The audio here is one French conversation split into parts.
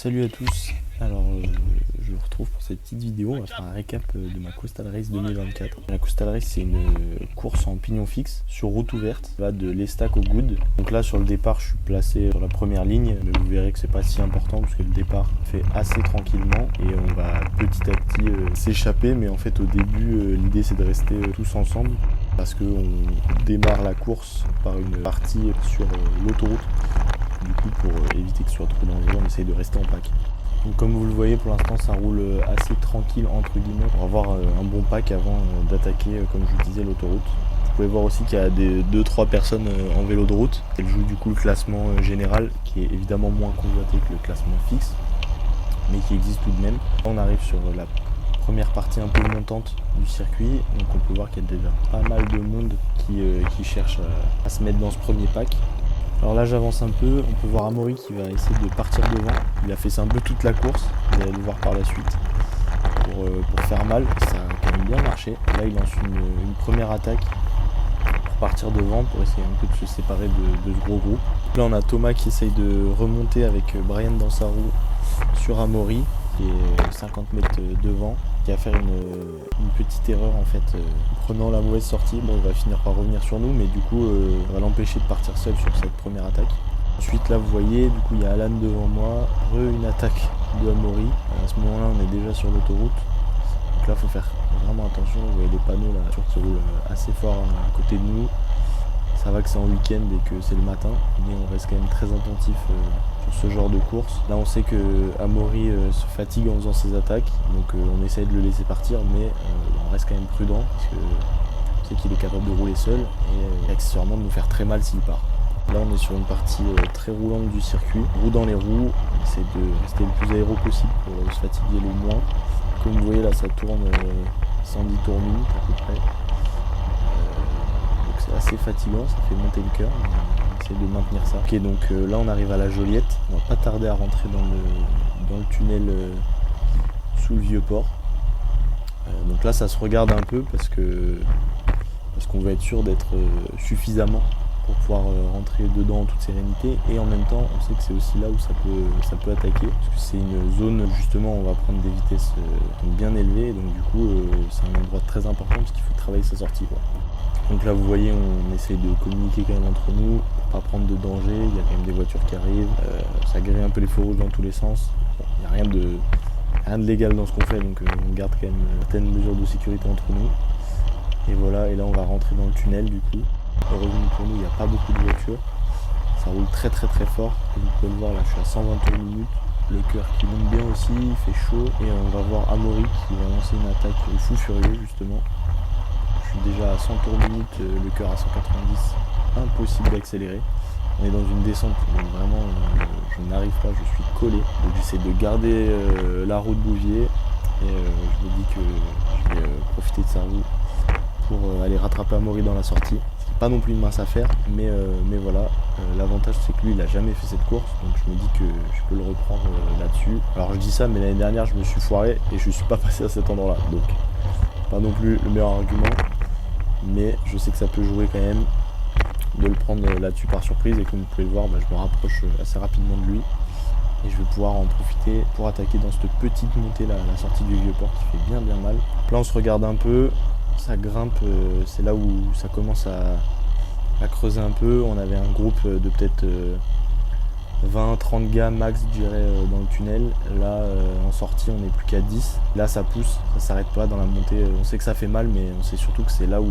Salut à tous, je vous retrouve pour cette petite vidéo, on va faire un récap de ma Coastal Race 2024. La Coastal Race c'est une course en pignon fixe sur route ouverte, va de l'Estac au Goud. Donc là sur le départ je suis placé sur la première ligne, mais vous verrez que c'est pas si important parce que le départ fait assez tranquillement et on va petit à petit s'échapper, mais en fait au début l'idée c'est de rester tous ensemble parce qu'on démarre la course par une partie sur l'autoroute. Du coup, pour éviter que ce soit trop dangereux, on essaye de rester en pack. Donc comme vous le voyez, pour l'instant ça roule assez tranquille entre guillemets pour avoir un bon pack avant d'attaquer, comme je vous disais, l'autoroute. Vous pouvez voir aussi qu'il y a 2-3 personnes en vélo de route. Elles jouent du coup le classement général, qui est évidemment moins convoité que le classement fixe, mais qui existe tout de même. On arrive sur la première partie un peu montante du circuit, donc on peut voir qu'il y a déjà pas mal de monde qui cherche à se mettre dans ce premier pack. Alors là j'avance un peu, on peut voir Amaury qui va essayer de partir devant. Il a fait ça un peu toute la course, vous allez le voir par la suite, pour faire mal. Ça a quand même bien marché. Là il lance une première attaque pour partir devant, pour essayer un peu de se séparer de ce gros groupe. Là on a Thomas qui essaye de remonter avec Brian dans sa roue sur Amaury, qui est 50 mètres devant, qui va faire une petite erreur en fait en prenant la mauvaise sortie. Bon, il va finir par revenir sur nous, mais du coup on va l'empêcher de partir seul sur cette première attaque. Ensuite là vous voyez, du coup il y a Alan devant moi, une attaque de Amaury. À ce moment là on est déjà sur l'autoroute, donc là il faut faire vraiment attention. Vous voyez les panneaux là qui roulent assez fort à côté de nous. Ça va que c'est en week-end et que c'est le matin, mais on reste quand même très attentif sur ce genre de course. Là on sait que Amaury se fatigue en faisant ses attaques, donc on essaye de le laisser partir, mais on reste quand même prudent parce qu'on sait qu'il est capable de rouler seul et accessoirement de nous faire très mal s'il part. Là on est sur une partie très roulante du circuit, roue dans les roues, on essaie de rester le plus aéro possible pour se fatiguer le moins. Comme vous voyez là ça tourne 110 tours minutes à peu près. C'est assez fatigant, ça fait monter le cœur, mais on essaie de maintenir ça. Ok, donc là on arrive à la Joliette, on va pas tarder à rentrer dans le tunnel sous le vieux port. Donc là ça se regarde un peu parce qu'on veut être sûr d'être suffisamment pour pouvoir rentrer dedans en toute sérénité, et en même temps on sait que c'est aussi là où ça peut attaquer, parce que c'est une zone justement où on va prendre des vitesses bien élevées, et donc du coup c'est un endroit très important parce qu'il faut travailler sa sortie quoi. Donc là vous voyez on essaye de communiquer quand même entre nous pour pas prendre de danger, il y a quand même des voitures qui arrivent, ça grille un peu les feux rouges dans tous les sens. Bon, il n'y a rien de légal dans ce qu'on fait, donc on garde quand même certaines mesures de sécurité entre nous. Et voilà, et là on va rentrer dans le tunnel du coup. Heureusement pour nous il n'y a pas beaucoup de voitures, ça roule très très très fort, et vous pouvez le voir là je suis à 120 tours minute, le cœur qui monte bien aussi, il fait chaud, et on va voir Amaury qui va lancer une attaque fou furieux justement. Je suis déjà à 100 tours minute, le cœur à 190, impossible d'accélérer. On est dans une descente, donc vraiment je n'arrive pas, je suis collé. Donc j'essaie de garder la roue de Bouvier, et je me dis que je vais profiter de sa roue pour aller rattraper Amaury dans la sortie. C'est pas non plus une mince affaire, mais voilà, l'avantage c'est que lui il a jamais fait cette course, donc je me dis que je peux le reprendre là-dessus. Alors je dis ça, mais l'année dernière je me suis foiré et je suis pas passé à cet endroit-là, donc pas non plus le meilleur argument. Mais je sais que ça peut jouer quand même de le prendre là-dessus par surprise, et comme vous pouvez le voir, je me rapproche assez rapidement de lui et je vais pouvoir en profiter pour attaquer dans cette petite montée là, la sortie du vieux port qui fait bien mal. Là on se regarde un peu, ça grimpe, c'est là où ça commence à creuser un peu. On avait un groupe de peut-être 20-30 gars max je dirais dans le tunnel. Là en sortie on n'est plus qu'à 10. Là ça pousse, ça s'arrête pas dans la montée. On sait que ça fait mal, mais on sait surtout que c'est là où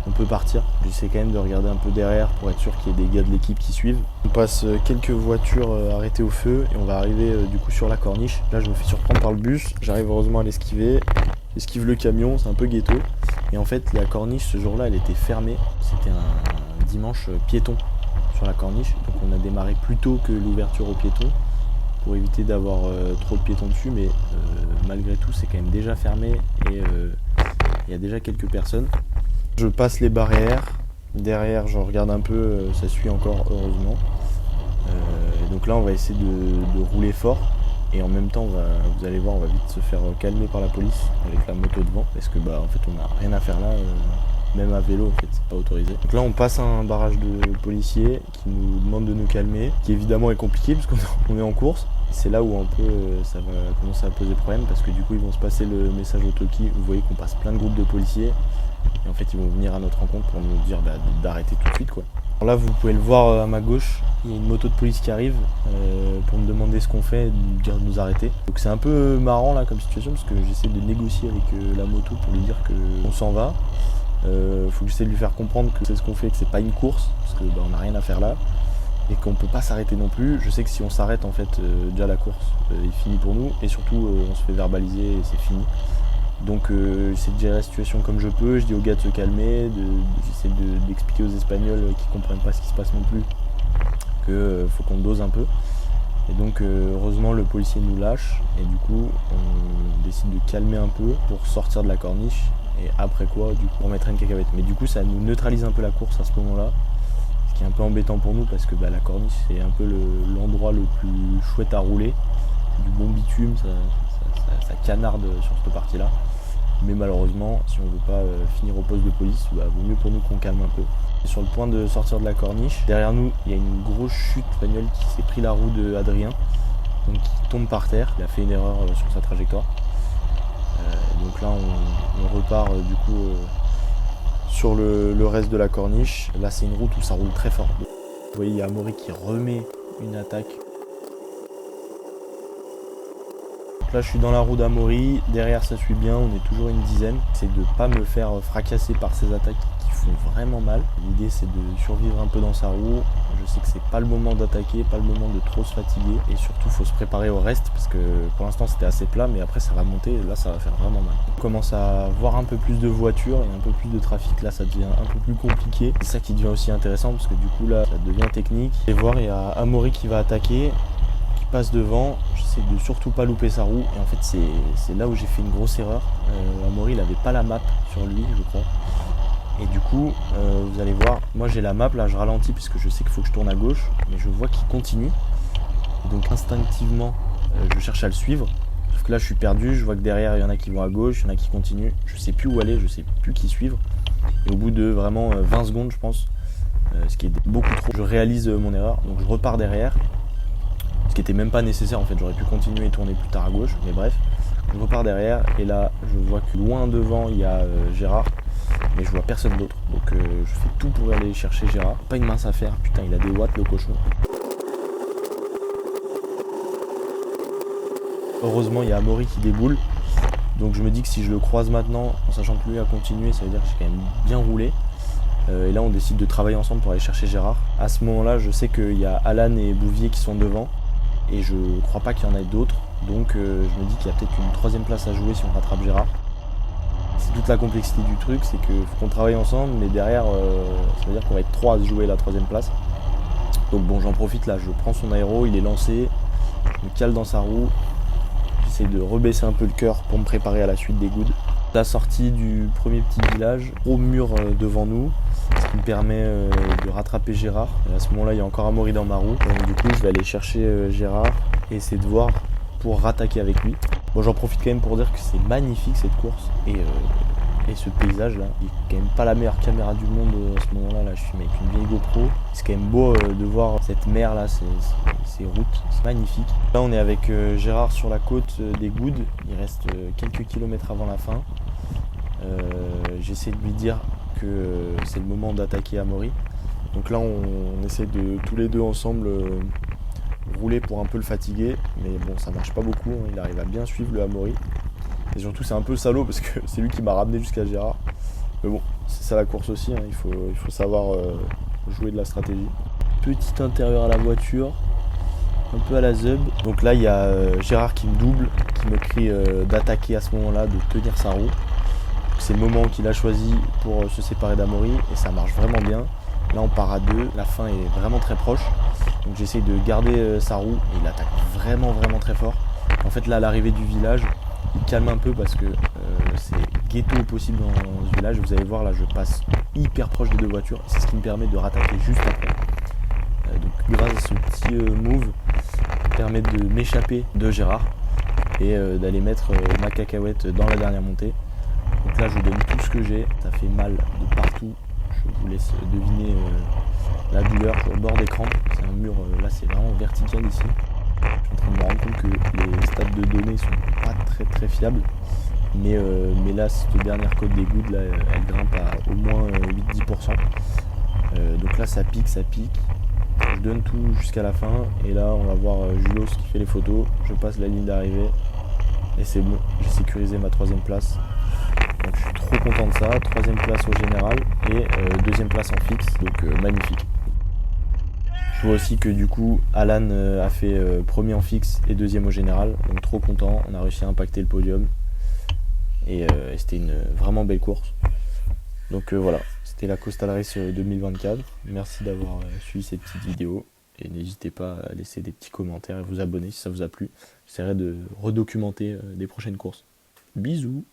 on peut partir. J'essaie quand même de regarder un peu derrière pour être sûr qu'il y ait des gars de l'équipe qui suivent. On passe quelques voitures arrêtées au feu et on va arriver du coup sur la corniche. Là je me fais surprendre par le bus, j'arrive heureusement à l'esquiver. J'esquive le camion, c'est un peu ghetto. Et en fait la corniche ce jour là elle était fermée. C'était un dimanche piéton sur la corniche, donc on a démarré plus tôt que l'ouverture aux piétons pour éviter d'avoir trop de piétons dessus, mais malgré tout c'est quand même déjà fermé et il y a déjà quelques personnes. Je passe les barrières, derrière je regarde un peu, ça suit encore heureusement. Et donc là on va essayer de rouler fort, et en même temps vous allez voir on va vite se faire calmer par la police avec la moto devant, parce que en fait on n'a rien à faire là. Même à vélo en fait, c'est pas autorisé. Donc là on passe un barrage de policiers qui nous demande de nous calmer, qui évidemment est compliqué parce qu'on est en course. C'est là où un peu ça va commencer à poser problème parce que du coup ils vont se passer le message au talkie. Vous voyez qu'on passe plein de groupes de policiers et en fait ils vont venir à notre rencontre pour nous dire d'arrêter tout de suite quoi. Alors là vous pouvez le voir à ma gauche, il y a une moto de police qui arrive pour me demander ce qu'on fait, de nous arrêter. Donc c'est un peu marrant là comme situation parce que j'essaie de négocier avec la moto pour lui dire qu'on s'en va. Faut que j'essaie de lui faire comprendre que c'est ce qu'on fait, que c'est pas une course parce que on n'a rien à faire là. Et qu'on peut pas s'arrêter non plus. Je sais que si on s'arrête en fait déjà la course est finie pour nous et surtout on se fait verbaliser et c'est fini. Donc j'essaie de gérer la situation comme je peux, je dis aux gars de se calmer, j'essaie d'expliquer aux Espagnols qui comprennent pas ce qui se passe non plus que faut qu'on dose un peu. Et donc heureusement le policier nous lâche et du coup on décide de calmer un peu pour sortir de la corniche et après quoi du coup on mettra une cacahuète. Mais du coup ça nous neutralise un peu la course à ce moment-là. C'est un peu embêtant pour nous parce que la corniche c'est un peu l'endroit le plus chouette à rouler. C'est du bon bitume, ça canarde sur cette partie là. Mais malheureusement si on veut pas finir au poste de police, vaut mieux pour nous qu'on calme un peu. Et sur le point de sortir de la corniche, derrière nous il y a une grosse chute espagnole qui s'est pris la roue de Adrien, donc qui tombe par terre. Il a fait une erreur sur sa trajectoire. Donc là on repart du coup sur le reste de la corniche. Là c'est une route où ça roule très fort. Vous voyez il y a Amaury qui remet une attaque. Donc là je suis dans la roue d'Amaury, derrière ça suit bien, on est toujours une dizaine. C'est de ne pas me faire fracasser par ces attaques qui font vraiment mal. L'idée c'est de survivre un peu dans sa roue. Je sais que c'est pas le moment d'attaquer, pas le moment de trop se fatiguer. Et surtout il faut se préparer au reste parce que pour l'instant c'était assez plat mais après ça va monter et là ça va faire vraiment mal. On commence à voir un peu plus de voitures et un peu plus de trafic, là ça devient un peu plus compliqué. C'est ça qui devient aussi intéressant parce que du coup là ça devient technique. Et voir il y a Amaury qui va attaquer, qui passe devant. J'essaie de surtout pas louper sa roue et en fait c'est là où j'ai fait une grosse erreur. Amaury il avait pas la map sur lui je crois. Et du coup, vous allez voir, moi j'ai la map, là je ralentis puisque je sais qu'il faut que je tourne à gauche, mais je vois qu'il continue. Et donc instinctivement, je cherche à le suivre. Sauf que là je suis perdu, je vois que derrière il y en a qui vont à gauche, il y en a qui continuent. Je sais plus où aller, je sais plus qui suivre. Et au bout de vraiment 20 secondes je pense, ce qui est beaucoup trop, je réalise mon erreur. Donc je repars derrière, ce qui était même pas nécessaire en fait, j'aurais pu continuer et tourner plus tard à gauche, mais bref. Je repars derrière et là je vois que loin devant il y a Gérard. Mais je vois personne d'autre, donc je fais tout pour aller chercher Gérard. Pas une mince affaire, putain il a des watts le cochon. Heureusement il y a Amaury qui déboule, donc je me dis que si je le croise maintenant, en sachant que lui a continué, ça veut dire que j'ai quand même bien roulé. Et là on décide de travailler ensemble pour aller chercher Gérard. À ce moment là je sais qu'il y a Alan et Bouvier qui sont devant, et je crois pas qu'il y en ait d'autres, donc je me dis qu'il y a peut-être une troisième place à jouer si on rattrape Gérard. C'est toute la complexité du truc, c'est qu'il faut qu'on travaille ensemble, mais derrière, ça veut dire qu'on va être 3 à se jouer la troisième place. Donc bon, j'en profite là, je prends son aéro, il est lancé, je me cale dans sa roue, j'essaie de rebaisser un peu le cœur pour me préparer à la suite des goods. La sortie du premier petit village, gros mur devant nous, ce qui me permet de rattraper Gérard. Et à ce moment-là, il y a encore Amaury dans ma roue, donc du coup, je vais aller chercher Gérard et essayer de voir pour rattaquer avec lui. Bon, j'en profite quand même pour dire que c'est magnifique cette course et ce paysage là, il est quand même pas la meilleure caméra du monde à ce moment là, je suis avec une vieille GoPro. C'est quand même beau de voir cette mer là, ces routes, c'est magnifique. Là on est avec Gérard sur la côte des Goudes, il reste quelques kilomètres avant la fin. J'essaie de lui dire que c'est le moment d'attaquer Amaury. Donc là on essaie de tous les deux ensemble rouler pour un peu le fatiguer, mais bon ça marche pas beaucoup, hein. Il arrive à bien suivre le Amaury. Et surtout c'est un peu salaud parce que c'est lui qui m'a ramené jusqu'à Gérard. Mais bon, c'est ça la course aussi, hein. Il faut savoir jouer de la stratégie. Petit intérieur à la voiture, un peu à la zeub. Donc là il y a Gérard qui me double, qui me crie d'attaquer à ce moment-là, de tenir sa roue. C'est le moment qu'il a choisi pour se séparer d'Amaury et ça marche vraiment bien. Là on part à 2, la fin est vraiment très proche. Donc j'essaye de garder sa roue et il attaque vraiment très fort. En fait là à l'arrivée du village, il calme un peu parce que c'est ghetto au possible dans ce village. Vous allez voir là je passe hyper proche des deux voitures et c'est ce qui me permet de rattaquer juste après. Donc grâce à ce petit move, ça me permet de m'échapper de Gérard et d'aller mettre ma cacahuète dans la dernière montée. Donc là je donne tout ce que j'ai, ça fait mal de partout. Je vous laisse deviner la douleur, je suis au bord des crampes, c'est un mur, là c'est vraiment vertical ici. Je suis en train de me rendre compte que les stats de données sont pas très fiables. Mais là, cette dernière côte des gouttes, là, elle grimpe à au moins 8-10%. Donc là, ça pique. Je donne tout jusqu'à la fin. Et là, on va voir Julos qui fait les photos. Je passe la ligne d'arrivée. Et c'est bon, j'ai sécurisé ma 3ème place. Donc je suis trop content de ça. 3ème place au général et 2ème place en fixe. Donc magnifique. Je vois aussi que du coup, Alan a fait premier en fixe et 2ème au général. Donc trop content. On a réussi à impacter le podium. Et c'était une vraiment belle course. Donc voilà, c'était la Coastal Race 2024. Merci d'avoir suivi cette petite vidéo. Et n'hésitez pas à laisser des petits commentaires et vous abonner si ça vous a plu. J'essaierai de redocumenter des prochaines courses. Bisous!